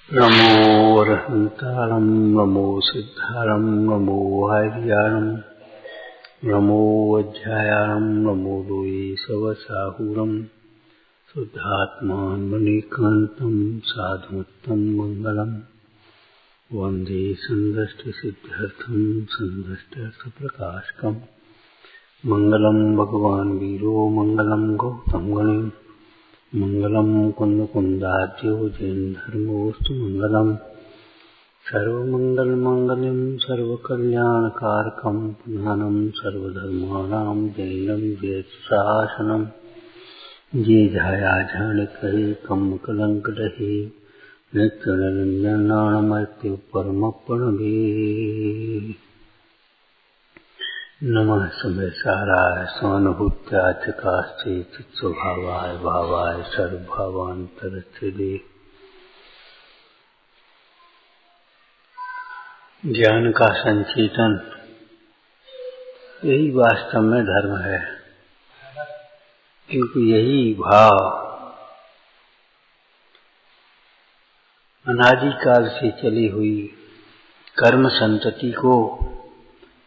नमो वरहंतारं नमो सिद्धारं नमो वार्याणं नमो वज्रायाणं नमो लोये सवसाहुरं शुद्धात्मान् मणिकान्तं साधुमत्तं मङ्गलम् वन्दे सन्दष्टसिद्ध्यर्थं सन्दष्टर्थप्रकाशकम् मङ्गलं भगवान् वीरो मङ्गलं गौतमगणे मङ्गलं कुन्दकुन्दाद्यो जैनधर्मोऽस्तु मङ्गलम् सर्वमङ्गलमाङ्गल्यं सर्वकल्याणकारकं प्रधानं सर्वधर्माणां जैनं जयशासनं ये झाया झाणिकहे कम्मकलङ्कटहे नित्यनिरञ्जनानमर्त्य परमप्रणवे नमः समयसाराय स्वानुभूत्याचकास्ते चित्स्वभावाय भावाय सर्वभावान्तरच्छेदे। ज्ञान का संचेतन यही वास्तव में धर्म है, क्योंकि यही भाव अनादिकाल से चली हुई कर्म संतति को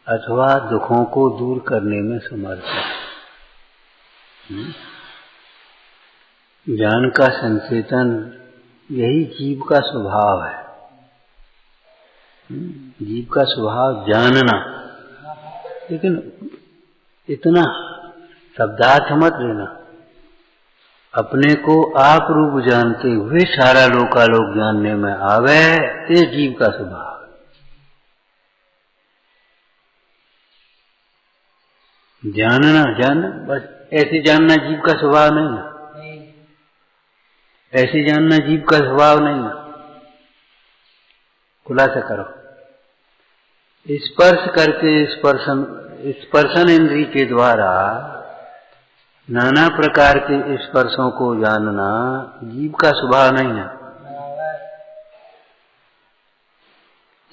अथवा दुखों को दूर करने में समर्थ है। ज्ञान का संचेतन यही जीव का स्वभाव है। जीव का स्वभाव जानना, लेकिन इतना शब्दार्थ मत लेना। अपने को आप रूप जानते हुए सारा लोकालोक जानने में आवे, ये जीव का स्वभाव। जानना बस ऐसे जानना जीव का स्वभाव नहीं है। ऐसे जानना जीव का स्वभाव नहीं है। खुलासा करो। स्पर्श करके स्पर्शन इंद्रिय के द्वारा नाना प्रकार के स्पर्शों को जानना जीव का स्वभाव नहीं है।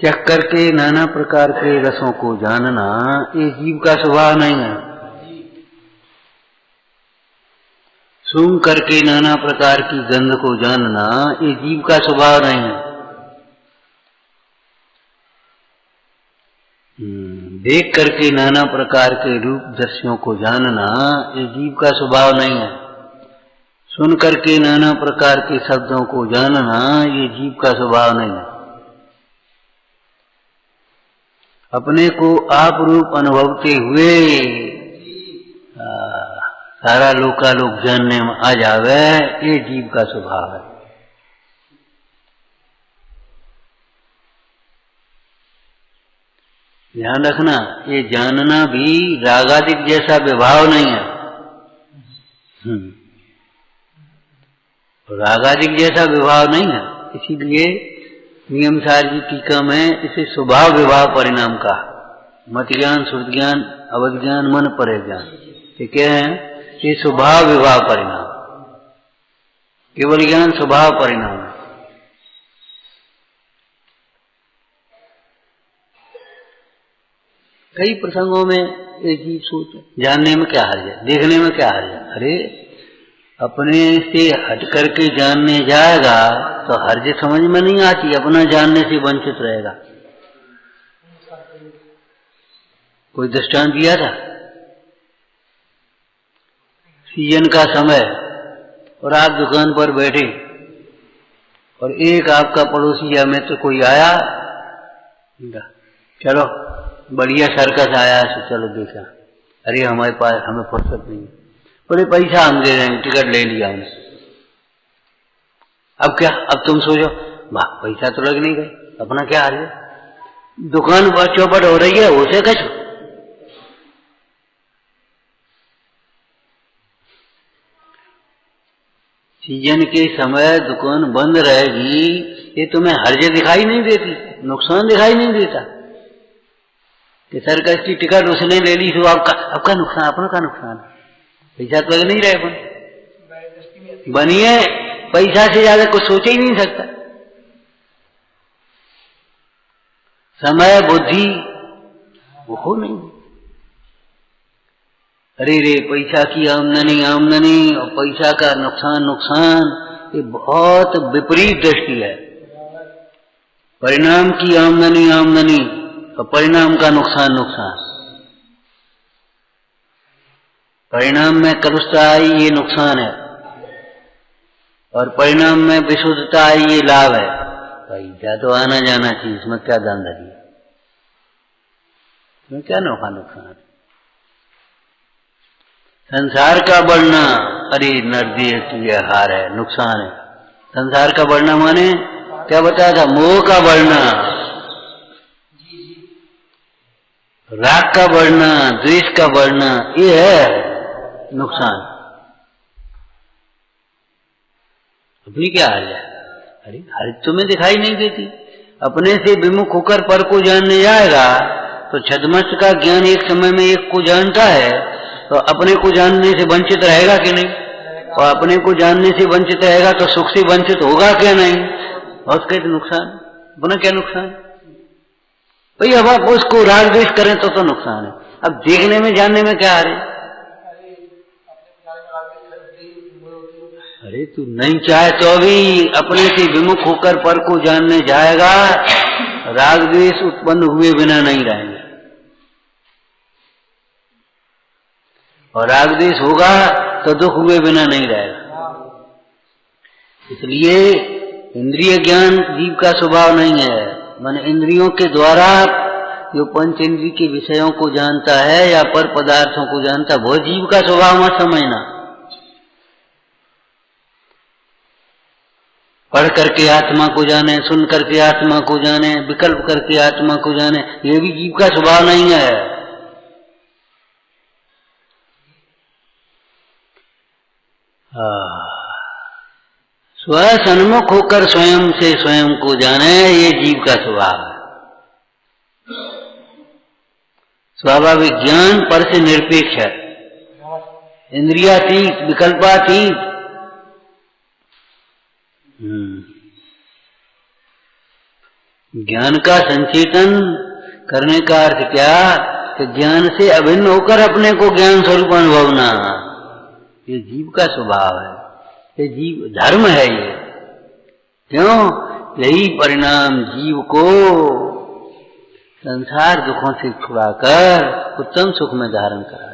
चख करके नाना प्रकार के रसों को जानना ये जीव का स्वभाव नहीं है। सूंघ करके नाना प्रकार की गंध को जानना ये जीव का स्वभाव नहीं है। देख करके नाना प्रकार के रूप दृश्यों को जानना ये जीव का स्वभाव नहीं है। सुन करके नाना प्रकार के शब्दों को जानना ये जीव का स्वभाव नहीं है। अपने को आप रूप अनुभवते हुए सारा लोकालोक जानने में आ जावे, ये जीव का स्वभाव है। ध्यान रखना, ये जानना भी रागादिक जैसा विभाव नहीं है। रागादिक जैसा विभाव नहीं है। इसीलिए नियमसार की टीका में इसे स्वभाव विभाव परिणाम का मत ज्ञान, श्रुत ज्ञान, अवध ज्ञान, मन परे ज्ञान, ठीक है। ये स्वभाव विभाव परिणाम, केवल ज्ञान स्वभाव परिणाम है। कई प्रसंगों में ये चीज सोच, जानने में क्या हर्ज है, देखने में क्या हर्ज है। अरे अपने से हट करके जानने जाएगा तो हर्ज समझ में नहीं आती, अपना जानने से वंचित रहेगा। कोई दृष्टांत दिया था, सीजन का समय और आप दुकान पर बैठे और एक आपका पड़ोसी या मित्र कोई आया, चलो बढ़िया सर्कस आया है, चलो देखा। अरे हमारे पास, हमें फुर्सत नहीं, बोले पैसा हम दे देंगे, टिकट ले लिया हमने। अब क्या, अब तुम सोचो, वाह पैसा तो लग नहीं गए, अपना क्या हाल है। दुकान पर चौपट हो रही है, उसे कैसे। सीजन के समय दुकान बंद रहेगी, ये तुम्हें हर्ज दिखाई नहीं देती, नुकसान दिखाई नहीं देता कि सर्कस की टिकट उसने ले ली तो आपका नुकसान, अपना का नुकसान। पैसा तो लग नहीं रहे, बनिए पैसा से ज्यादा कुछ सोच ही नहीं सकता। समय बुद्धि वो हो नहीं। अरे रे पैसा की आमदनी और पैसा का नुकसान, ये बहुत विपरीत दृष्टि है। परिणाम की आमदनी आमदनी और परिणाम का नुकसान नुकसान। परिणाम में कलुषता आई ये नुकसान है, और परिणाम में विशुद्धता आई ये लाभ है। भाई क्या तो आना जाना चाहिए, इसमें क्या दानदारी है, इसमें क्या नौका नुकसान। संसार का बढ़ना, अरे नरदेह तुझे हार है, नुकसान है। संसार का बढ़ना माने क्या बताया था, मोह का बढ़ना, राग का बढ़ना, द्वेष का बढ़ना, ये है नुकसान। अपनी क्या हाल है, अरे हर तुम्हें दिखाई नहीं देती। अपने से विमुख होकर पर को जानने जाएगा तो छद्मस्त का ज्ञान एक समय में एक को जानता है, तो अपने को जानने से वंचित रहेगा कि नहीं, और अपने को जानने से वंचित रहेगा तो सुख से वंचित होगा क्या नहीं, और उसका तो नुकसान। अपना क्या नुकसान भाई, अब आप उसको राग द्वेष करें तो नुकसान है। अब देखने में जानने में क्या आ रही, अरे तू नहीं चाहे तो भी अपने से विमुख होकर पर को जानने जाएगा, राग द्वेष उत्पन्न हुए बिना नहीं रहेंगे, और राग द्वेष होगा तो दुख हुए बिना नहीं रहेगा। इसलिए इंद्रिय ज्ञान जीव का स्वभाव नहीं है। माने इंद्रियों के द्वारा जो पंच इंद्रिय के विषयों को जानता है या पर पदार्थों को जानता है, वो जीव का स्वभाव मत समझना। पढ़ करके आत्मा को जाने, सुन करके आत्मा को जाने, विकल्प करके आत्मा को जाने, ये भी जीव का स्वभाव नहीं है। स्वसन्मुख होकर स्वयं से स्वयं को जाने, ये जीव का स्वभाव है। स्वाभाविक ज्ञान पर से निरपेक्ष है, इंद्रियातीत, विकल्पातीत। ज्ञान का संचेतन करने का अर्थ क्या कि ज्ञान से अभिन्न होकर अपने को ज्ञान स्वरूप अनुभवना, ये जीव का स्वभाव है, ये जीव धर्म है। ये क्यों, यही परिणाम जीव को संसार दुखों से छुड़ाकर उत्तम सुख में धारण करा।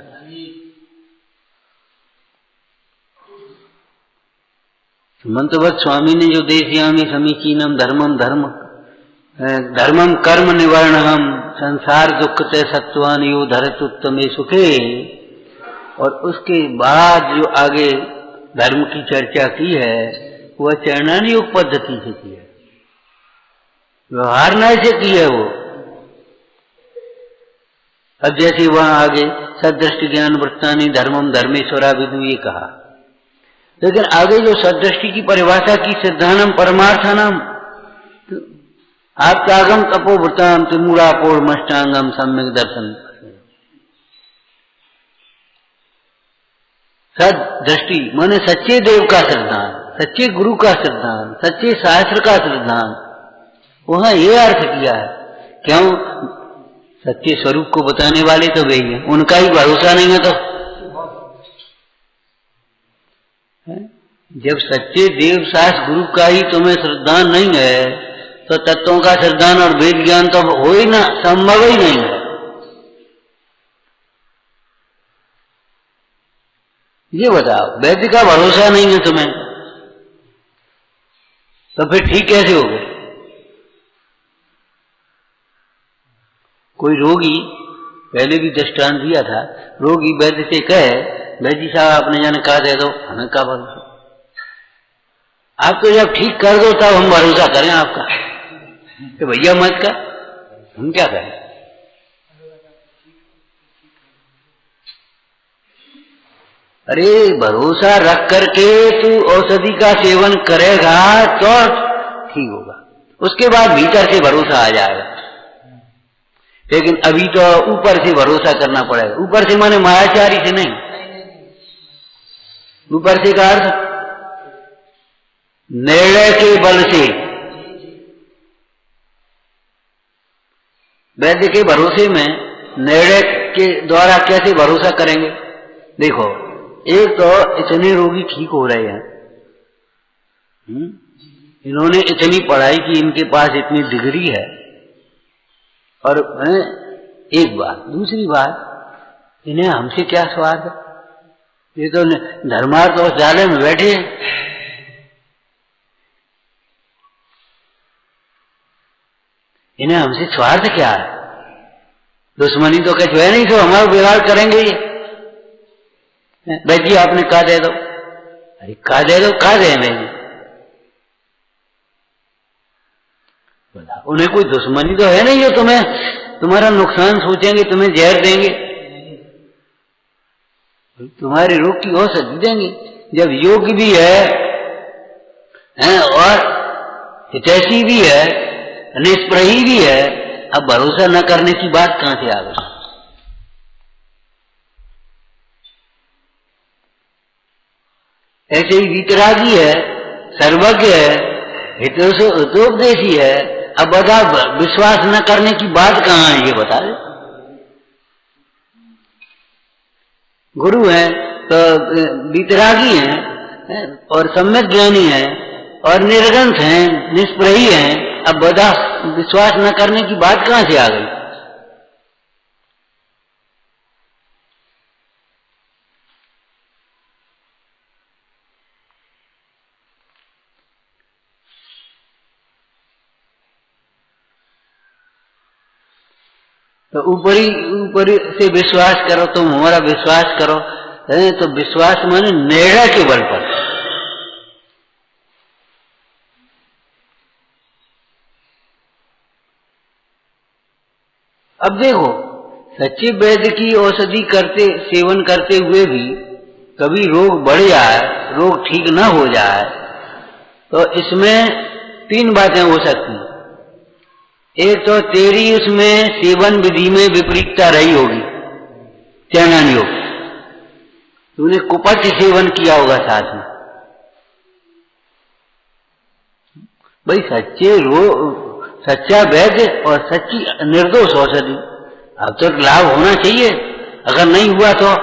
मंत्रवत स्वामी ने जो देशयामी समीचीनम धर्मम धर्मम कर्म निवर्णहम संसार दुख ते सत्वान यो धरत उत्तमे सुखे, और उसके बाद जो आगे धर्म की चर्चा की है वह चरणानी योग पद्धति से की है, व्यवहार न्याय से की है वो। अब जैसे वहां आगे सदृष्टि ज्ञान वृत्तानि धर्मम धर्मेश्वरा विदु ये कहा, लेकिन आगे जो सदृष्टि की परिभाषा की सिद्धानम परमार्थानम आत्मागम तपोवृताम त्रिमूलापोर मष्टांगम सम्यक दर्शन। सदृष्टि माने सच्चे देव का सिद्धांत, सच्चे गुरु का सिद्धांत, सच्चे शास्त्र का सिद्धांत, वहां ये अर्थ किया है। क्यों, सच्चे स्वरूप को बताने वाले तो वे हैं, उनका ही भरोसा नहीं है तो जब सच्चे देव शास्त्र गुरु का ही तुम्हें श्रद्धान नहीं है तो तत्वों का श्रद्धान और वेद ज्ञान तो हो ही ना, संभव ही नहीं है। ये बताओ, वैद्य का भरोसा नहीं है तुम्हें तो फिर ठीक कैसे हो गए। कोई रोगी, पहले भी दृष्टांत दिया था, रोगी वैद्य से कहे वैद्य साहब आपने जाने कहा दे दो, हमें क्या भरोसा, आप तो जब ठीक कर दो तब हम भरोसा करें आपका, तो भैया मत कर, हम क्या करें। अरे भरोसा रख करके तू औषधि का सेवन करेगा तो ठीक होगा, उसके बाद भीतर से भरोसा आ जाएगा। लेकिन अभी तो ऊपर से भरोसा करना पड़ेगा। ऊपर से माने मायाचारी से नहीं, ऊपर से का अर्थ निर्णय के बल से। वैद्य के भरोसे में निर्णय के द्वारा कैसे भरोसा करेंगे। देखो, एक तो इतने रोगी ठीक हो रहे हैं, इन्होंने इतनी पढ़ाई की, इनके पास इतनी डिग्री है, और एक बात, दूसरी बात, इन्हें हमसे क्या स्वाद है? ये तो धर्मार्थ औषधालय में बैठे हैं। इन्हें हमसे स्वार्थ क्या है? दुश्मनी तो कुछ है नहीं, तो हमारा बिगाड़ करेंगे ये। भाई जी आपने कहा दे दो, अरे कहा दे दो, कहा दे नहीं, उन्हें कोई दुश्मनी तो है नहीं जो तुम्हें तुम्हारा नुकसान सोचेंगे, तुम्हें जहर देंगे, तुम्हारे रोग की औषधि देंगे। जब योग्य भी है और हितैषी भी है, निष्प्रही भी है, अब भरोसा न करने की बात कहां से आ गई? ऐसे ही वितरागी है, सर्वज्ञ है, हितोपदेशी है, अब बता विश्वास न करने की बात कहां है? ये बता दे। गुरु है तो वितरागी है और सम्यक ज्ञानी है और निर्ग्रंथ है, निष्प्रही है, अब बता विश्वास न करने की बात कहां से आ गई? तो ऊपरी से विश्वास करो, तुम हमारा विश्वास करो, तो विश्वास माने निर्णय के बल पर। अब देखो, सच्चे वैद्य की औषधि करते सेवन करते हुए भी कभी रोग बढ़ जाए, रोग ठीक न हो जाए, तो इसमें तीन बातें हो सकती। एक तो तेरी उसमें सेवन विधि में विपरीतता रही होगी, चैनन योग, तूने कुपथ सेवन किया होगा साथ में। भाई सच्चा वैद्य और सच्ची निर्दोष औषधि, अब तो लाभ होना चाहिए, अगर नहीं हुआ तो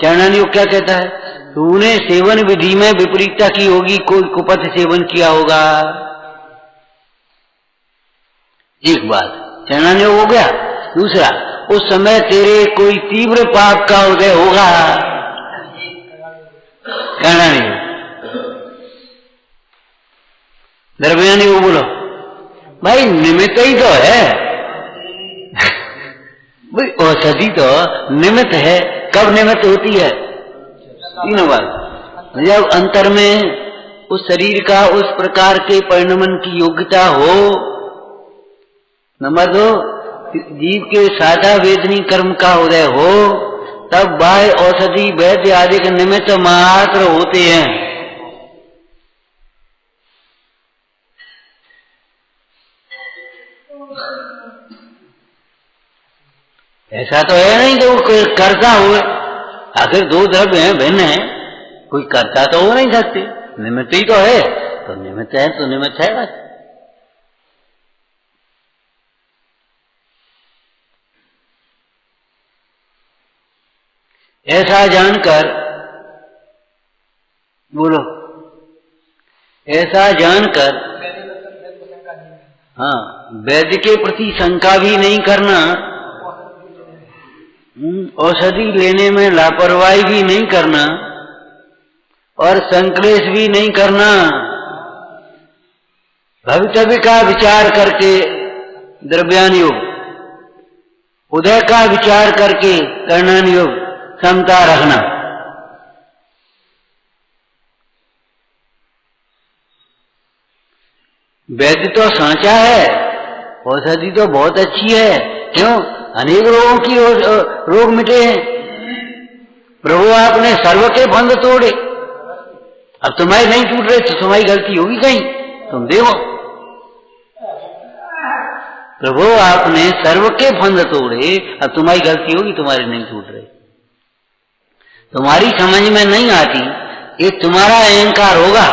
चैनन योग क्या कहता है? तूने सेवन विधि में विपरीतता की होगी, कोई कुपथ सेवन किया होगा। एक बात चैनन योग हो गया। दूसरा, उस समय तेरे कोई तीव्र पाप का उदय होगा, कहना नहीं। दरमियानी योग बोलो, भाई निमित्त ही तो है, भाई औषधि तो निमित्त है। कब निमित्त होती है? तीनों बार, जब अंतर में उस शरीर का उस प्रकार के परिणमन की योग्यता हो। नंबर 2, जीव के साधा वेदनी कर्म का उदय हो, तब बाह्य औषधि वैद्य आदि के निमित्त मात्र होते हैं। ऐसा तो है नहीं कि वो कोई कर्ता हो, आखिर दो द्रव्य हैं, भिन्न है, कोई कर्ता तो हो नहीं सकते, निमित्त ही तो है, तो निमित्त है तो निमित्त है बस। ऐसा जानकर बोलो, ऐसा जानकर हाँ, वैद्य के प्रति शंका भी नहीं करना, औषधि लेने में लापरवाही भी नहीं करना और संक्लेश भी नहीं करना। भवितव्य का विचार करके द्रव्यान योग, उदय का विचार करके कर्णन योग, क्षमता रखना। वैद्य तो सांचा है, औषधि तो बहुत अच्छी है, क्यों? अनेक रोगों की रोग मिटे हैं। प्रभु आपने सर्व के बंध तोड़े, अब तुम्हारे नहीं टूट रहे तो तुम्हारी गलती होगी कहीं, तुम देखो। प्रभु आपने सर्व के बंध तोड़े, अब तुम्हारी गलती होगी, तुम्हारे नहीं टूट रहे। तुम्हारी समझ में नहीं आती, ये तुम्हारा अहंकार होगा,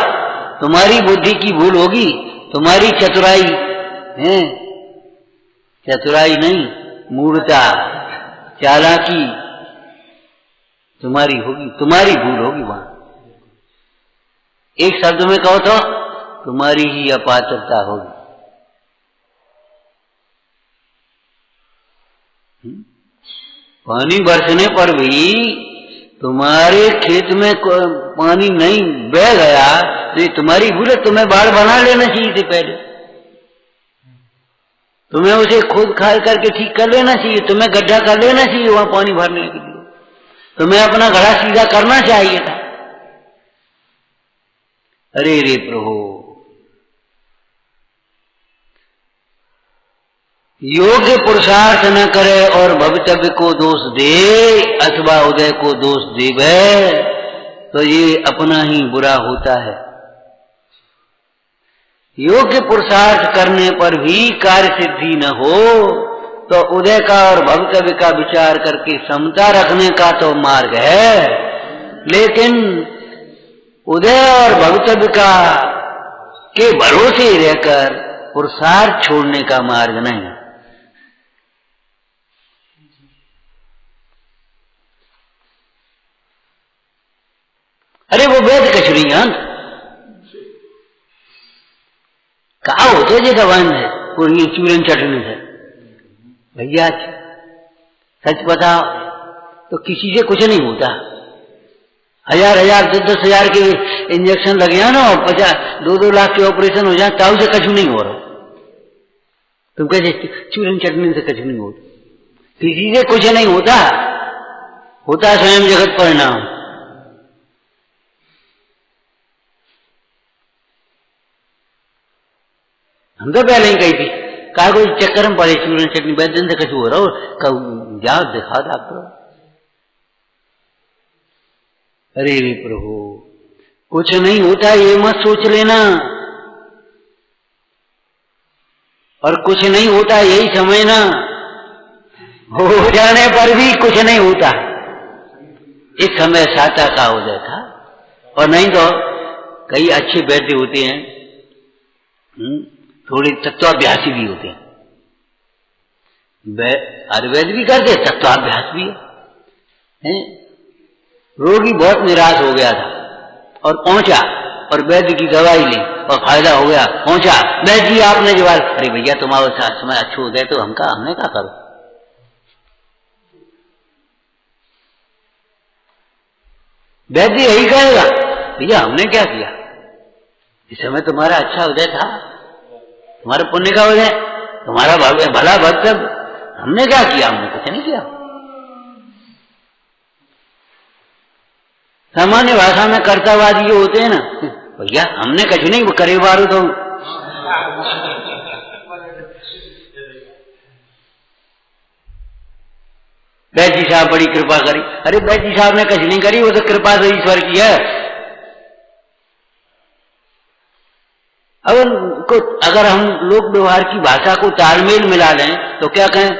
तुम्हारी बुद्धि की भूल होगी, तुम्हारी चतुराई है, चतुराई नहीं, मूर्खता, चालाकी तुम्हारी होगी, तुम्हारी भूल होगी। वहां एक शब्द में कहो तो तुम्हारी ही अपात्रता होगी। पानी बरसने पर भी तुम्हारे खेत में पानी नहीं बह गया तो ये तुम्हारी भूल है। तुम्हें बाढ़ बना लेना चाहिए थी पहले, तुम्हें उसे खोद खाद करके ठीक कर लेना चाहिए, तुम्हें गड्ढा कर लेना चाहिए वहां पानी भरने के लिए, तुम्हें अपना घड़ा सीधा करना चाहिए था। अरे रे प्रभु, योग्य पुरुषार्थ न करे और भवितव्य को दोष दे अथवा उदय को दोष देवे तो ये अपना ही बुरा होता है। योग्य पुरुषार्थ करने पर भी कार्य सिद्धि न हो तो उदय का और भवितव्य का विचार करके समता रखने का तो मार्ग है, लेकिन उदय और भवितव्य का के भरोसे रहकर पुरुषार्थ छोड़ने का मार्ग नहीं। अरे वो वेद कचरी कहा होते जी दवान है पूरी चूरन चटनी है। भैया सच बताओ तो किसी से कुछ नहीं होता। 1000 10 हजार के इंजेक्शन लगे हैं ना और 2-2 लाख के ऑपरेशन हो जाए ताऊ से कछु नहीं हो रहा। तुम कैसे चूरन चटनी से कछु नहीं होता, किसी से कुछ नहीं होता, होता है स्वयं जगत परिणाम। हम तो पहले ही कही थी कहा कोई चक्कर में पड़े चूरन चटनी बैठने से कछु हो रहा हो जाओ दिखा डॉक्टर। अरे रे प्रभु, कुछ नहीं होता ये मत सोच लेना, और कुछ नहीं होता यही समझना, हो जाने पर भी कुछ नहीं होता। एक समय साता का उदय था, और नहीं तो कई अच्छे वैद्य होते हैं, थोड़े तत्वाभ्यासी भी होते हैं, आयुर्वेद भी करते तत्वाभ्यास भी है। रोगी बहुत निराश हो गया था और पहुंचा और वैद्य की दवाई ली और फायदा हो गया, पहुंचा वैद्य जी आपने जवाब, अरे भैया तुम्हारे साथ समय अच्छे हो गए तो हमने क्या करो। वैद्य यही कहेगा भैया हमने क्या किया, इस समय तुम्हारा अच्छा उदय था, तुम्हारे पुण्य का उदय, तुम्हारा भला भक्त, हमने क्या किया, हमने कुछ नहीं किया। सामान्य भाषा में कर्तावादी जो होते हैं ना, भैया हमने कुछ नहीं करे बारू तो वैद्य साहब बड़ी कृपा करी। अरे वैद्य साहब ने कुछ नहीं करी, वो तो कृपा से ईश्वर की है। अब उनको अगर हम लोक व्यवहार की भाषा को तालमेल मिला लें तो क्या कहें,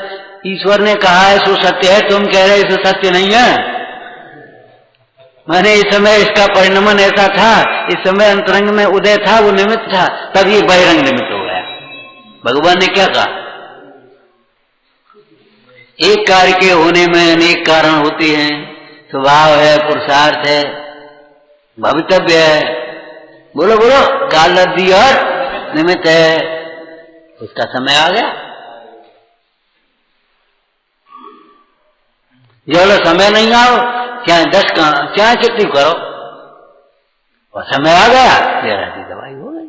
ईश्वर ने कहा है सो सत्य है, तुम कह रहे सो सत्य नहीं है। मैंने इस समय इसका परिणमन ऐसा था, इस समय अंतरंग में उदय था, वो निमित्त था, तब ये बहिरंग निमित्त हो गया। भगवान ने क्या कहा, एक कार्य के होने में अनेक कारण होते हैं, स्वभाव है, पुरुषार्थ है, भवितव्य है, बोलो बोलो, काल लब्धि और निमित्त है, उसका समय आ गया। जो समय नहीं आओ क्या 10 क्या कितनी करो, और समय आ गया, तेरा की दवाई हो गई।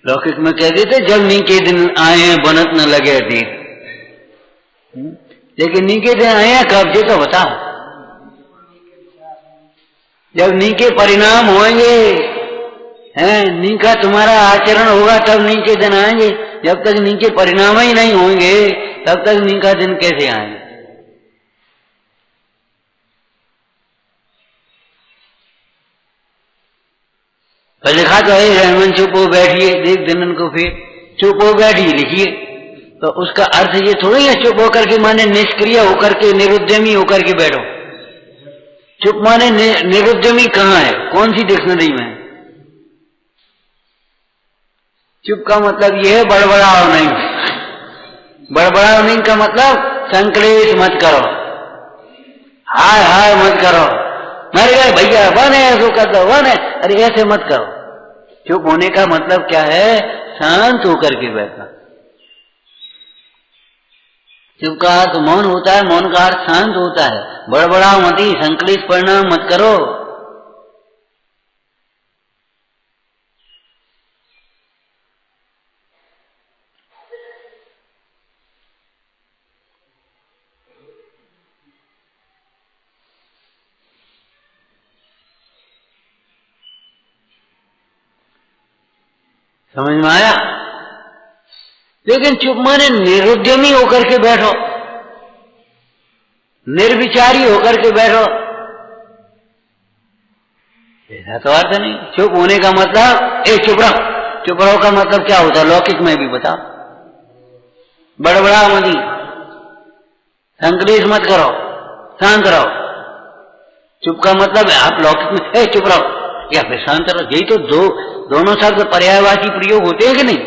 लौकिक में कह देते जब नीके दिन आए बनत न लगे तीर, लेकिन नीके दिन आए हैं कब, ये तो बताओ। जब नीके परिणाम होंगे हैं, नीका तुम्हारा आचरण होगा तब नीके दिन आएंगे। जब तक नीके परिणाम ही नहीं होंगे तब तक नीका दिन कैसे आएंगे। तो लिखा तो है रहमान चुप हो बैठिए, देख दिनन को फिर चुप हो बैठिए लिखिए, तो उसका अर्थ ये थोड़ी है चुप होकर के माने निष्क्रिय होकर के निरुद्यमी होकर के बैठो। चुप माने निरुद्यमी कहाँ है, कौन सी डिक्शनरी में? चुप का मतलब यह है बड़बड़ाओ नहीं, बड़बड़ाओ नहीं का मतलब संकलेश मत करो, हाय हाय मत करो, मर गए भैया वन है ऐसा कर दो वन है, अरे ऐसे मत करो। चुप होने का मतलब क्या है? शांत होकर के बैठना। चुप का अर्थ मौन होता है, मौन का अर्थ शांत होता है। बड़बड़ाओ मत, संकलेश परिणाम मत करो। समझ में आया? लेकिन चुप माने निरुद्यमी होकर के बैठो, निर्विचारी होकर के बैठो, ऐसा तो अर्थ नहीं। चुप होने का मतलब चुप रहो। चुप रहो का मतलब क्या होता है? लौकिक में भी बताओ। बड़बड़ा मत, संकलेश मत करो, शांत रहो। चुप का मतलब आप लौकिक में चुप रहो या फिर शांत रहो, यही तो दोनों शब्द पर्यायवाची प्रयोग होते हैं कि नहीं?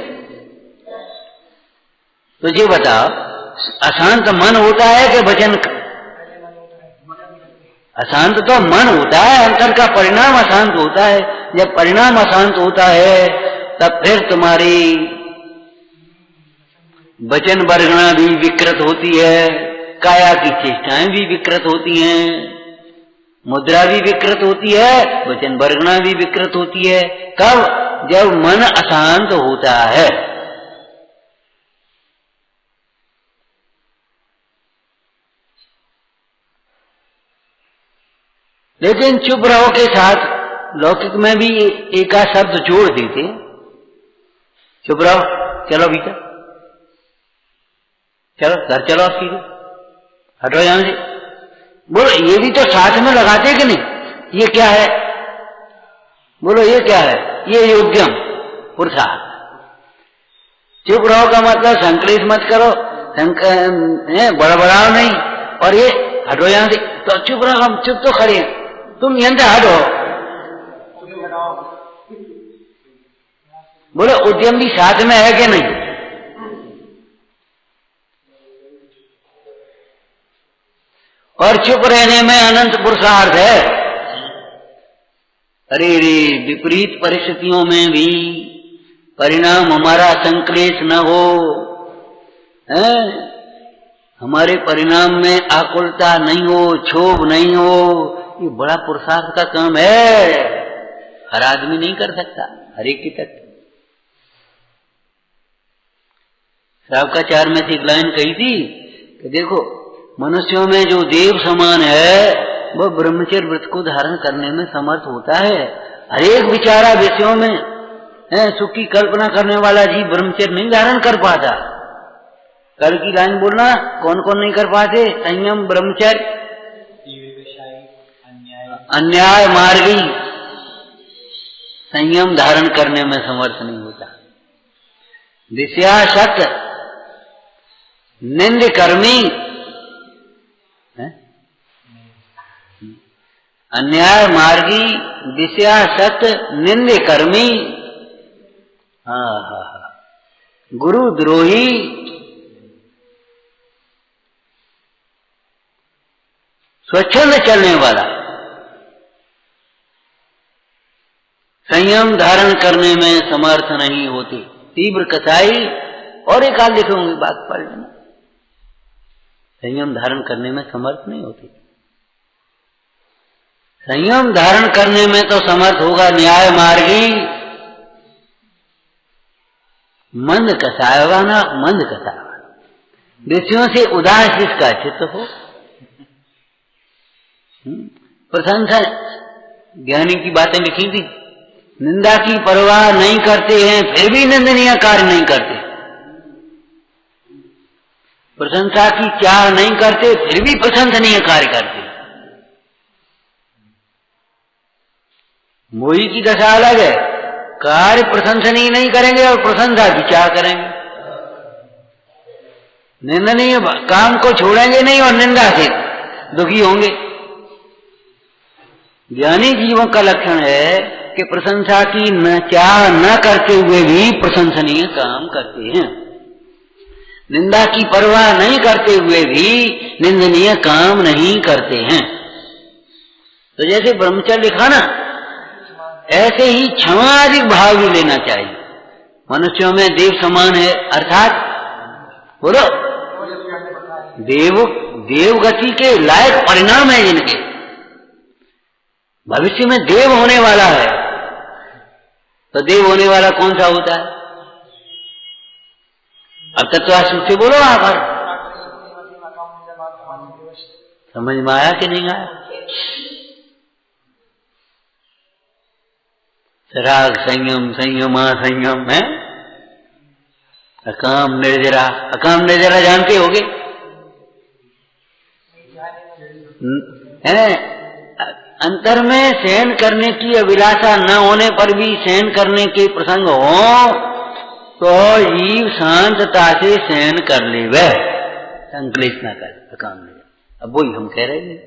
तो ये बताओ, अशांत मन होता है कि वचन? अशांत तो मन होता है, अंतर का परिणाम अशांत होता है। जब परिणाम अशांत होता है तब फिर तुम्हारी वचन वर्गणा भी विकृत होती है, काया की चेष्टाएं भी विकृत होती हैं, मुद्रा भी विकृत होती है, वचन वर्गणा भी विकृत होती है। कब? जब मन अशांत होता है। लेकिन चुप रहो के साथ लौकिक में भी एक शब्द जोड़ देते, चुप रहो, चलो भीतर, चलो घर चलो, सीधे हटो यहां से। बोलो ये भी तो साथ में लगाते कि नहीं? ये क्या है? बोलो ये क्या है? ये योग्यम पुरुषार्थ। चुप रहो का मतलब संकलेश मत करो, बड़बड़ाओ नहीं, और ये हटो यहां से। तो चुप रहो, हम चुप तो खड़े हैं, तुम यहां से हटो। बोलो उद्यम भी साथ में है कि नहीं? और चुप रहने में अनंत पुरुषार्थ है। अरे रे, विपरीत परिस्थितियों में भी परिणाम हमारा संकलेश न हो, है? हमारे परिणाम में आकुलता नहीं हो, क्षोभ नहीं हो, ये बड़ा पुरुषार्थ का काम है। हर आदमी नहीं कर सकता, हर एक की तक। श्रावकाचार्य में से एक लाइन कही थी कि देखो, मनुष्यों में जो देव समान है वह ब्रह्मचर्य व्रत को धारण करने में समर्थ होता है। हर एक विचारा विषयों में सुख की कल्पना करने वाला जीव ब्रह्मचर्य नहीं धारण कर पाता। कल की लाइन बोलना, कौन कौन नहीं कर पाते? संयम, ब्रह्मचर्य, अन्याय मार्गी संयम धारण करने में समर्थ नहीं होता। दिश्यासक्त निंद कर्मी, अन्याय मार्गी, दिश्यासक्त निंद कर्मी, गुरु द्रोही, स्वच्छंद चलने वाला, संयम धारण करने में समर्थ नहीं होते। तीव्र कसाई और एक आध लिखूंगी, बात पढ़ लेना। संयम धारण करने में समर्थ नहीं होते। संयम धारण करने में तो समर्थ होगा न्याय मार्गी, मंद कसायवाना, मंद कसायवाना, विषयों से उदास जिसका चित्त हो। प्रशंसा ज्ञानी की बातें लिखी थी, निंदा की परवाह नहीं करते हैं फिर भी निंदनीय कार्य नहीं करते, प्रशंसा की चाह नहीं करते फिर भी प्रशंसनीय कार्य करते। मोही की दशा अलग है, कार्य प्रशंसनीय नहीं करेंगे और प्रशंसा की चाह करेंगे। निंदनीय काम को छोड़ेंगे नहीं और निंदा से दुखी होंगे। ज्ञानी जीवों का लक्षण है कि प्रशंसा की न चाह न करते हुए भी प्रशंसनीय काम करते हैं। निंदा की परवाह नहीं करते हुए भी निंदनीय काम नहीं करते हैं। तो जैसे ब्रह्मचर्य लिखा ना, ऐसे ही क्षमा अधिक भाव भी लेना चाहिए। मनुष्यों में देव समान है, अर्थात बोलो देव गति के लायक परिणाम है जिनके, भविष्य में देव होने वाला है। तो देव होने वाला कौन सा होता है? अब तत्व से बोलो आप, समझ में आया कि नहीं आया? राग संयम, संयमा संयम है, अकाम निर्जरा। अकाम निर्जरा जानते होगे है? अंतर में सहन करने की अभिलाषा न होने पर भी सहन करने के प्रसंग हो तो जीव शांतता से सहन कर ले, वह संक्लेश न कर, अकाम निर्जरा। अब वही हम कह रहे हैं,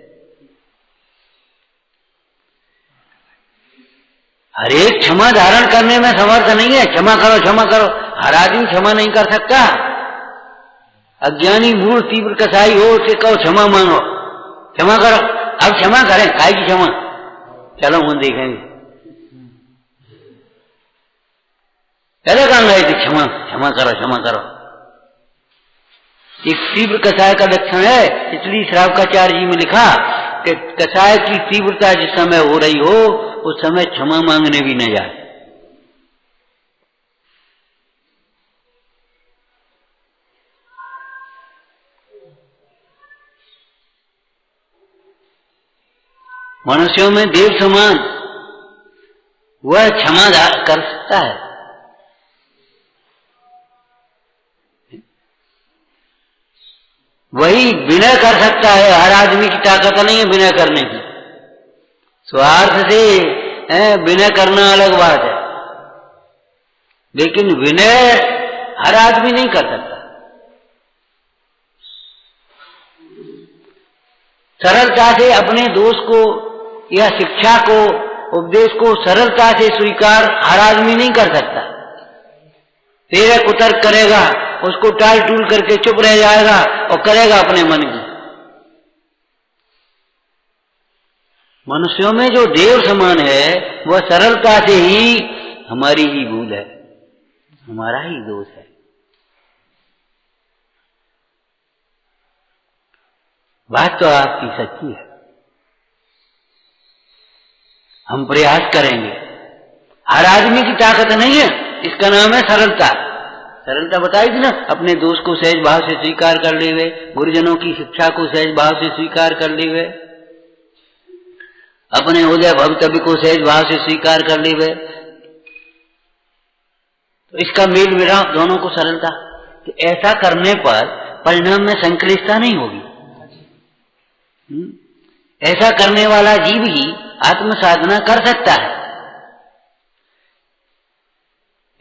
हर एक क्षमा धारण करने में समर्थ नहीं है। क्षमा करो, क्षमा करो, हर आदमी क्षमा नहीं कर सकता। अज्ञानी मूल तीव्र कसाई हो, उसे कहो क्षमा मांगो, क्षमा करो। अब क्षमा करें, काय की क्षमा? चलो हम देखेंगे, पहले कहाँ गए थे? क्षमा क्षमा करो, क्षमा करो। एक तीव्र कसाय का लक्षण है, इसलिए श्रावकाचार्य जी में लिखा कि कसाय की तीव्रता जिस समय हो रही हो उस समय क्षमा मांगने भी न जाए। मनुष्यों में देव समान वह क्षमा कर सकता है। वही विनय कर सकता है। हर आदमी की ताकत नहीं है विनय करने की। स्वार्थ से विनय करना अलग बात है, लेकिन विनय हर आदमी नहीं कर सकता। सरलता से अपने दोष को या शिक्षा को, उपदेश को सरलता से स्वीकार हर आदमी नहीं कर सकता। तेरे कुतर्क करेगा, उसको टाल टूल करके चुप रह जाएगा और करेगा अपने मन की। मनुष्यों में जो देव समान है वह सरलता से ही हमारी ही भूल है, हमारा ही दोष है। बात तो आपकी सच्ची है, हम प्रयास करेंगे। हर आदमी की ताकत नहीं है, इसका नाम है सरलता। सरलता बताई थी ना, अपने दोष को सहज भाव से स्वीकार कर ले हुए, गुरुजनों की शिक्षा को सहज भाव से स्वीकार कर ले हुए, अपने उदय भवितव्य को सहज भाव से स्वीकार कर ले हुए। तो इसका मेल मिलाप दोनों को सरलता, कि ऐसा करने पर परिणाम में संक्लिष्टता नहीं होगी। ऐसा करने वाला जीव ही आत्म साधना कर सकता है।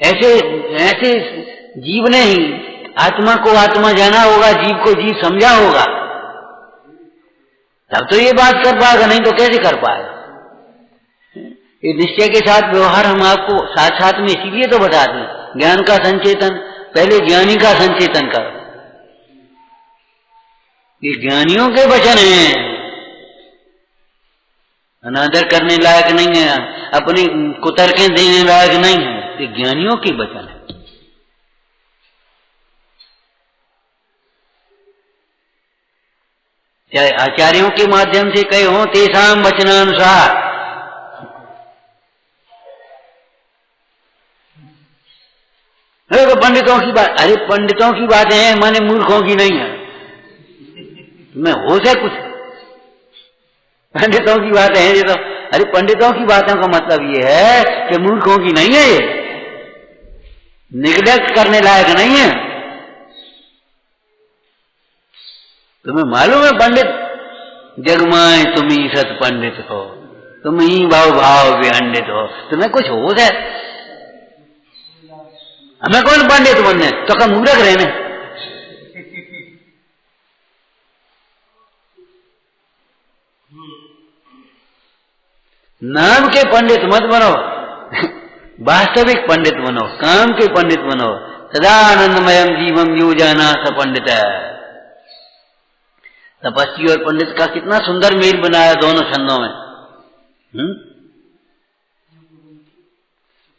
ऐसे जीव ने ही आत्मा को आत्मा जाना होगा, जीव को जीव समझा होगा, तब तो ये बात कर पाएगा, नहीं तो कैसे कर पाएगा। ये निश्चय के साथ व्यवहार हम आपको साथ साथ में इसीलिए तो बताते हैं, ज्ञान का संचेतन पहले ज्ञानी का संचेतन करो। ये ज्ञानियों के वचन हैं, अनादर करने लायक नहीं है, अपनी कुतर्कें देने लायक नहीं है, ये ज्ञानियों के वचन है। चाहे आचार्यों के माध्यम से कहे हो, तेसाम वचनानुसार। तो पंडितों की बात, अरे पंडितों की बातें हैं, माने मूर्खों की नहीं है। मैं हो से कुछ पंडितों की बातें हैं ये तो, अरे पंडितों की बातों का मतलब ये है कि मूर्खों की नहीं है, ये निग्लेक्ट करने लायक नहीं है। तुम्हें मालूम है पंडित जगमाए तुम ही सत पंडित हो, तुम ही भाव भाव विहंडित हो, तुम्हें कुछ होश है। हमें कौन पंडित बनने, तो कम मूर्ख रहने। नाम के पंडित मत बनो, वास्तविक पंडित बनो, काम के पंडित बनो, सदानंदमयम जीवम यो जाना स पंडित। तपस्वी और पंडित का कितना सुंदर मेल बनाया दोनों छंदों में।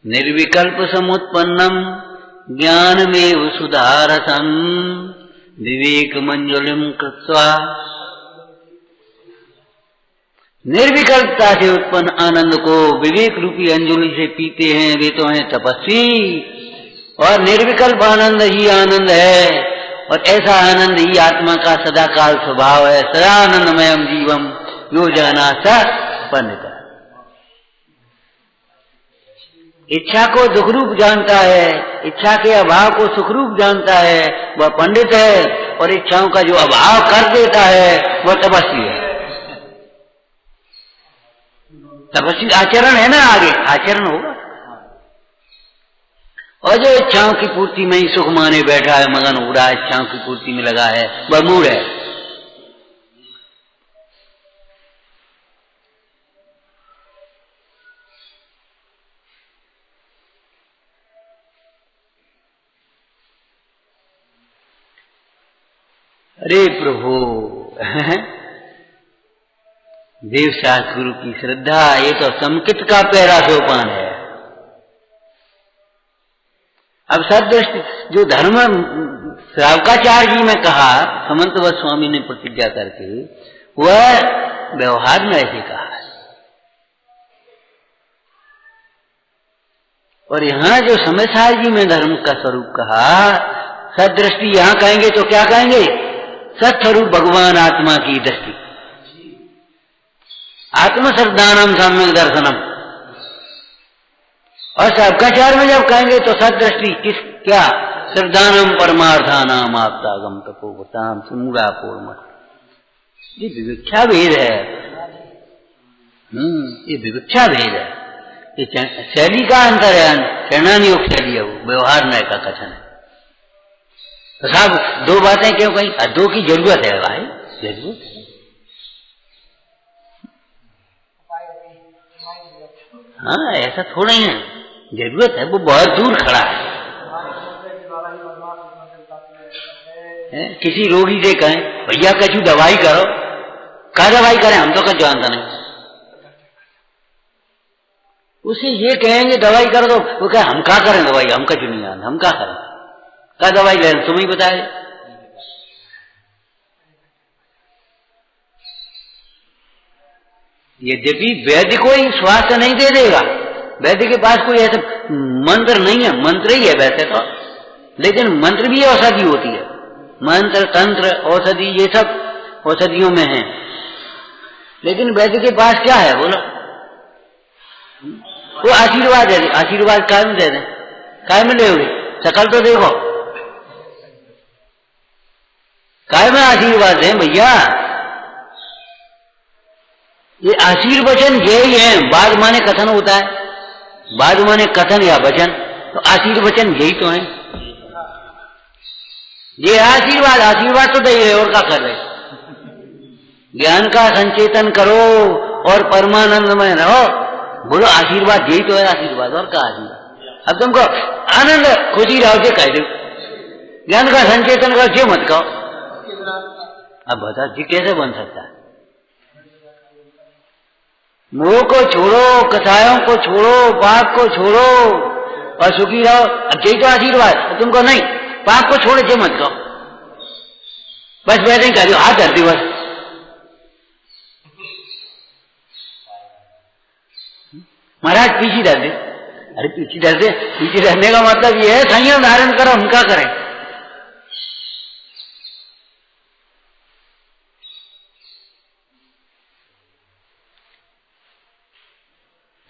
निर्विकल्प समुत्पन्नम ज्ञानमेव सुधारसम विवेक मंजुलिम कृत्वा। निर्विकल्पता से उत्पन्न आनंद को विवेक रूपी अंजलि से पीते हैं वे तो हैं तपस्वी। और निर्विकल्प आनंद ही आनंद है, और ऐसा आनंद ही आत्मा का सदाकाल स्वभाव है। सदानंदमयम जीवम यो जाना स पंडित। इच्छा को दुख रूप जानता है, इच्छा के अभाव को सुख रूप जानता है, वह पंडित है। और इच्छाओं का जो अभाव कर देता है वह तपस्वी है। तपस्वी आचरण है ना, आगे आचरण होगा। और जो इच्छाओं की पूर्ति में ही सुख माने बैठा है, मगन हो रहा है, इच्छाओं की पूर्ति में लगा है, वह मूढ़ है। अरे प्रभु देव शास्त्र गुरु की श्रद्धा, ये तो संकित का पहला सोपान है। अब सदृष्टि जो धर्म श्रावकाचार्य जी में कहा, समंतवत स्वामी ने प्रतिज्ञा करके, वह व्यवहार में ऐसे कहा है। और यहाँ जो समयसार जी में धर्म का स्वरूप कहा, सदृष्टि यहाँ कहेंगे तो क्या कहेंगे? सत्स्वरूप भगवान आत्मा की दृष्टि। आत्मश्रद्धानम सम्यक दर्शनम। और शब्दाचार में जब कहेंगे तो सदृष्टि किस क्या? श्रद्धानम परमार्थानाम आपतागम तपोवताम सुमूढ़ा पूर्ण। ये विवक्षा भेद है। ये विवक्षा भेद है। ये शैली का अंतर है। चरणानी योग शैली है, वो व्यवहार न्याय का कथन है। तो साहब दो बातें क्यों कही? दो की जरूरत है भाई, जरूरत है। हाँ, ऐसा थोड़ा ही है, जरूरत है। वो बहुत दूर खड़ा है। किसी रोगी से कहें भैया कछु दवाई करो, क्या दवाई करें? हम तो कुछ जानता नहीं। उसे ये कहेंगे दवाई करो तो वो कहे हम क्या करें दवाई, हम कछु नहीं जानते, हम क्या करें, क्या दवाई ले? तुम ही बताए। यद्यपि वैद्य कोई स्वास्थ्य नहीं दे देगा, वैद्य के पास कोई ऐसा मंत्र नहीं है, मंत्र ही है वैसे तो, लेकिन मंत्र भी औषधि होती है। मंत्र तंत्र औषधि ये सब औषधियों में है। लेकिन वैद्य के पास क्या है बोलो? वो आशीर्वाद है। आशीर्वाद काय में दे दें? काय में लोगे? शकल तो देखो, काय में आशीर्वाद है भैया? ये आशीर्वचन यही है। बाद माने कथन होता है, बाद माने कथन या वचन, तो आशीर्वचन यही तो है। ये आशीर्वाद, आशीर्वाद तो दे रहे और क्या कर रहे? ज्ञान का संचेतन करो और परमानंद में रहो, बोलो आशीर्वाद यही तो है। आशीर्वाद और क्या आशीर्वाद? अब तुमको आनंद खुशी रहो जे कह दो, ज्ञान का संचेतन करो जे मत कहो। अब बता जी कैसे बन सकता है? मोह को छोड़ो, कथाओं को छोड़ो, पाप को छोड़ो और सुखी रहो। अब यही तो आशीर्वाद। तुमको नहीं, पाप को छोड़े जे मत कहो, बस वैसे ही कह दो, हाथ धर दी बस। महाराज पीछे धर दे। अरे पीछे धर दे, पीछे धरने का मतलब ये है संयम धारण करो। हम क्या करें?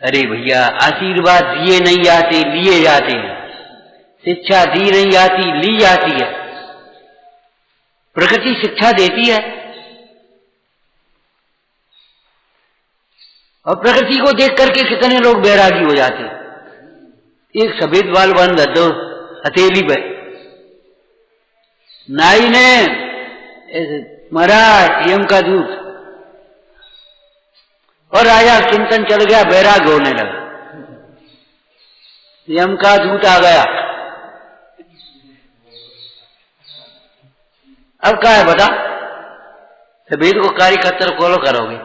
अरे भैया आशीर्वाद दिए नहीं जाते, लिए जाते हैं। शिक्षा दी नहीं जाती, ली जाती है। प्रकृति शिक्षा देती है और प्रकृति को देख करके कितने लोग बैरागी हो जाते हैं। एक सफेद बाल बंद दो हथेली पे, नाई ने महाराज यम का दूध, और राजा चिंतन चल गया, बैराग होने लगा। यम का दूत आ गया, अब क्या है बता, तो वेद को कार्य खतर फॉलो करोगे?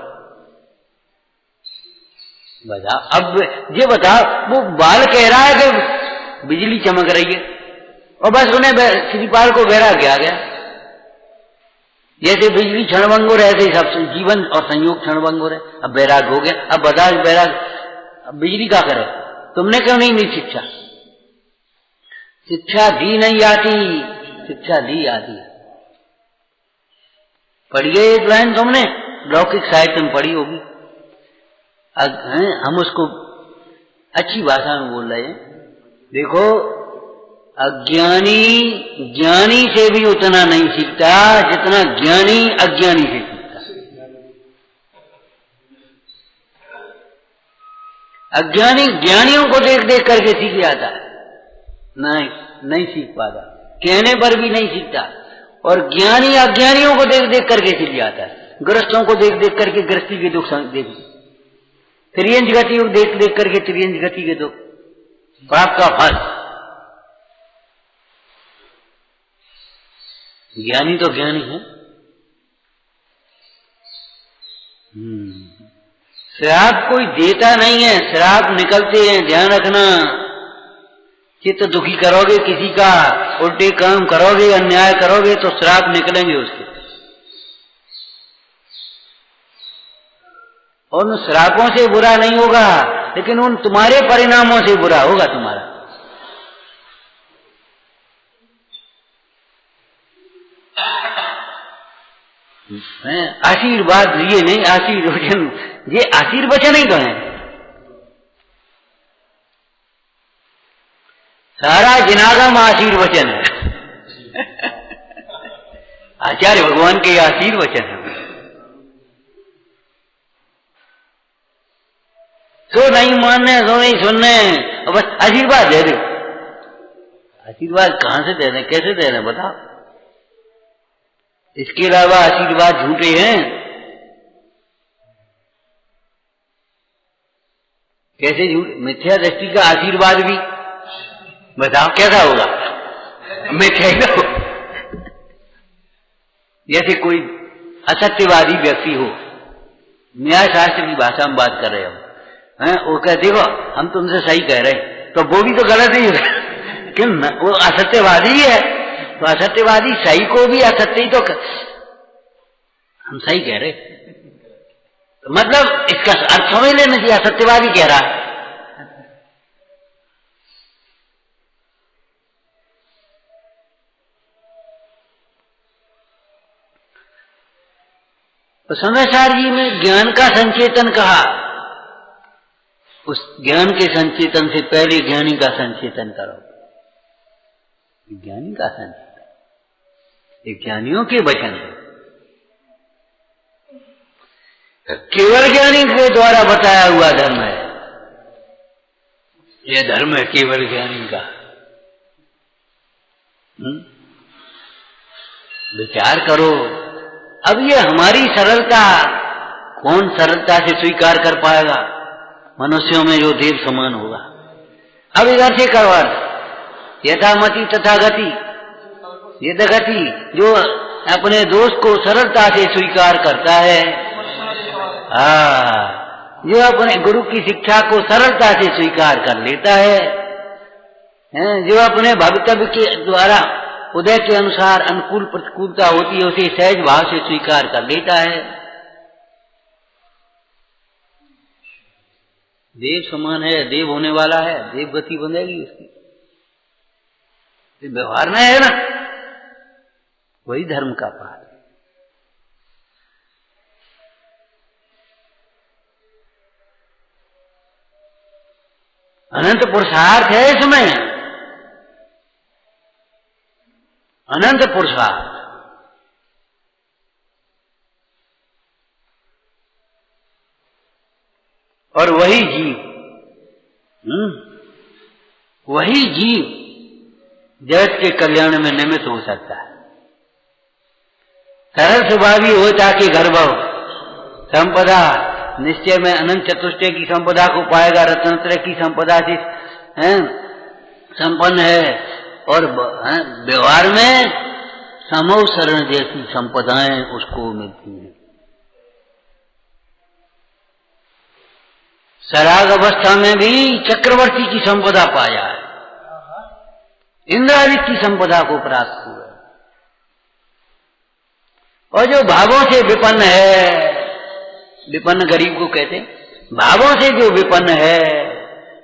बता अब ये बता, वो बाल कह रहा है कि बिजली चमक रही है और बस उन्हें श्रीपाल को वैराग्य आ गया। जैसे बिजली क्षणभंगुर है ऐसे ही सब जीवन और संयोग क्षणभंगुर है। अब वैराग्य हो गया। अब बता वैराग्य बिजली क्या करे? तुमने क्यों नहीं ली शिक्षा? शिक्षा दी नहीं आती, शिक्षा ली आती है। पढ़िए एक लाइन तुमने लौकिक साहित्य में पढ़ी होगी, हम उसको अच्छी भाषा में बोल रहे हैं। देखो, अज्ञानी ज्ञानी से भी उतना नहीं सीखता जितना ज्ञानी अज्ञानी से सीखता। अज्ञानी ज्ञानियों को देख देख करके सीख जाता है, नहीं सीख पाता, कहने पर भी नहीं सीखता। और ज्ञानी अज्ञानियों को देख देख करके सीख जाता है। गृहस्थों को देख देख करके गृहस्थी के दुख देख, त्रियंज गति को देख देख करके त्रियंज गति के दुख, प्राप्त का फल। ज्ञानी तो ज्ञानी है। श्राप कोई देता नहीं है, श्राप निकलते हैं, ध्यान रखना। चित्त दुखी करोगे किसी का, उल्टे काम करोगे, अन्याय करोगे तो श्राप निकलेंगे उसके। और उन श्रापों से बुरा नहीं होगा, लेकिन उन तुम्हारे परिणामों से बुरा होगा तुम्हारा। आशीर्वाद ये नहीं, आशीर्वचन, ये आशीर्वचन ही तो है। सारा जिनागम आशीर्वचन है। आचार्य भगवान के आशीर्वचन है। सो नहीं मानने, सो नहीं सुनने, बस आशीर्वाद दे दे। आशीर्वाद कहां से दे रहे, कैसे दे रहे बताओ? इसके अलावा आशीर्वाद झूठे हैं। कैसे झूठ? मिथ्या दृष्टि का आशीर्वाद भी बताओ कैसा होगा? मिथ्या ही तो। जैसे कोई असत्यवादी व्यक्ति हो, न्याय शास्त्र की भाषा में बात कर रहे हो, वो कहते देखो हम तुमसे सही कह रहे हैं, तो वो भी तो गलत ही है। क्यों? वो असत्यवादी ही है। तो असत्यवादी सही को भी असत्य ही तो हम सही कह रहे, तो मतलब इसका अर्थ समझ लेना चाहिए, असत्यवादी कह रहा है। तो शंकराचार्य जी ने ज्ञान का संचेतन कहा। उस ज्ञान के संचेतन से पहले ज्ञानी का संचेतन करो। ज्ञानी का संचेतन ये ज्ञानियों के वचन है, केवल ज्ञानी के द्वारा बताया हुआ धर्म है। यह धर्म है केवल ज्ञानी का। विचार करो। अब ये हमारी सरलता, कौन सरलता से स्वीकार कर पाएगा? मनुष्यों में जो देव समान होगा। अब इधर से करो अर्थ, यथामति तथा गति। ये गति जो अपने दोस्त को सरलता से स्वीकार करता है, जो अपने गुरु की शिक्षा को सरलता से स्वीकार कर लेता है, जो अपने भवितव्य के द्वारा उदय के अनुसार अनुकूल प्रतिकूलता होती है उसे सहज भाव से स्वीकार कर लेता है, देव समान है, देव होने वाला है, देव गति बनेगी उसकी। व्यवहार में है ना, वही धर्म का पाठ। अनंत पुरुषार्थ है इसमें, अनंत पुरुषार्थ। और वही जीव जगत के कल्याण में निमित्त हो सकता है। सरल स्वभावी हो ताकि गर्भ संपदा निश्चय में अनंत चतुष्टय की संपदा को पाएगा, रत्नत्रय की संपदा से संपन्न है। और व्यवहार में समो शरण जैसी संपदाएं उसको मिलती हैं। सराग अवस्था में भी चक्रवर्ती की संपदा पाया है, इंद्रादित्य की संपदा को प्राप्त हुआ। और जो भावों से विपन्न है, विपन्न गरीब को कहते हैं, भावों से जो विपन्न है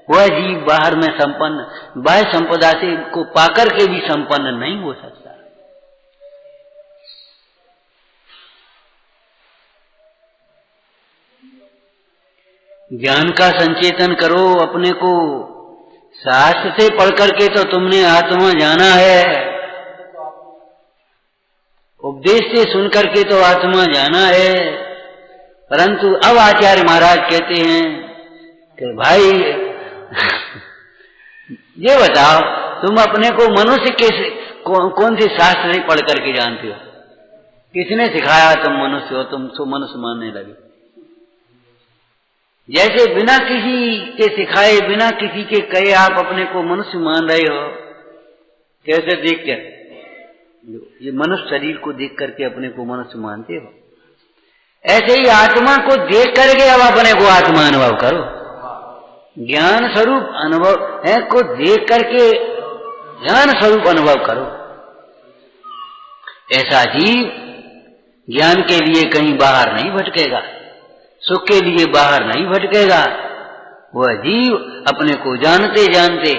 वह जीव बाहर में संपन्न, बाह्य संपदा से को पाकर के भी संपन्न नहीं हो सकता। ज्ञान का संचेतन करो अपने को। शास्त्र से पढ़ करके तो तुमने आत्मा जाना है, उपदेश से सुन करके तो आत्मा जाना है, परंतु अब आचार्य महाराज कहते हैं कि भाई ये बताओ तुम अपने को मनुष्य कैसे कौन से शास्त्र से पढ़ करके जानते हो? किसने सिखाया तुम मनुष्य हो, तुम सो मनुष्य मानने लगे? जैसे बिना किसी के सिखाए, बिना किसी के कहे आप अपने को मनुष्य मान रहे हो। कैसे देख कर? ये मनुष्य शरीर को देख करके अपने को मनुष्य मानते हो। ऐसे ही आत्मा को देख करके अब अपने को आत्मा अनुभव करो। ज्ञान स्वरूप अनुभव है को देख करके ज्ञान स्वरूप अनुभव करो। ऐसा जीव ज्ञान के लिए कहीं बाहर नहीं भटकेगा, सुख के लिए बाहर नहीं भटकेगा। वह जीव अपने को जानते जानते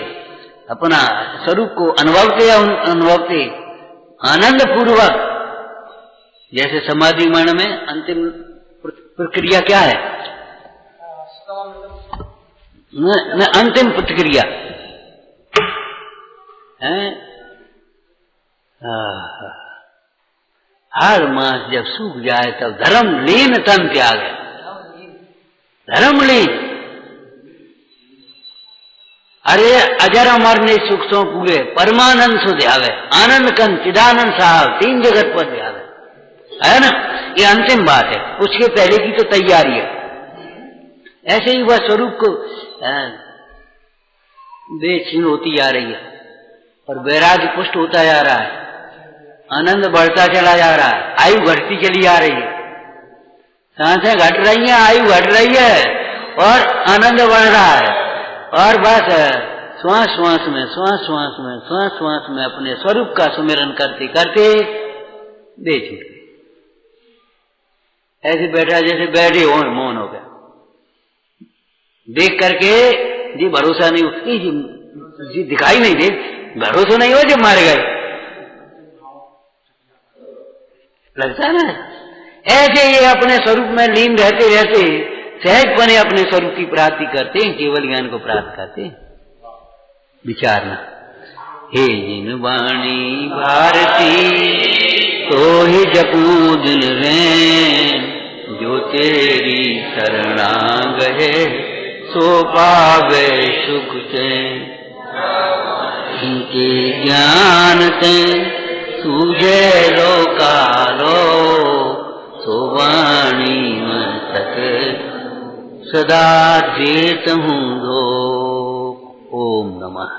अपना स्वरूप को अनुभवते आनंद पूर्वक, जैसे समाधि मरण में अंतिम प्रक्रिया क्या है? न अंतिम प्रक्रिया है, हर मास जब सूख जाए तब धर्म लीन तन त्याग है। धर्म लीन, अरे अजर अमर ने सुख सो पूरे परमानंद सो ध्यावे, आनंद कंद चिदानंद साहब तीन जगत पर ध्यावे, है ना? ये अंतिम बात है, उसके पहले की तो तैयारी है। ऐसे ही वह स्वरूप को बेचीन होती जा रही है और वैराग्य पुष्ट होता जा रहा है, आनंद बढ़ता चला जा रहा है, आयु घटती चली जा रही है, सांसें घट रही हैं, आयु घट रही है और आनंद बढ़ रहा है। और बस श्वास श्वास में अपने स्वरूप का सुमिरन करते करते दे छूट गई। ऐसे बैठा जैसे बैठे हो, मौन हो गया। देख करके जी भरोसा नहीं हो, जी दिखाई नहीं दे, भरोसा नहीं हो जब मारे गए, लगता ना। ऐसे ये अपने स्वरूप में लीन रहते रहते सहजपने अपने स्वरूप की प्राप्ति करते हैं, केवल ज्ञान को प्राप्त करते हैं। विचारना, हे जिन वाणी भारती तो ही जपू दिन रैन, जो तेरी शरणा गए सो पावे सुख चैन, इनके ज्ञान ते सूझे लोकालो, सो वाणी में सत सदा चेत हूँ। ओम नमः।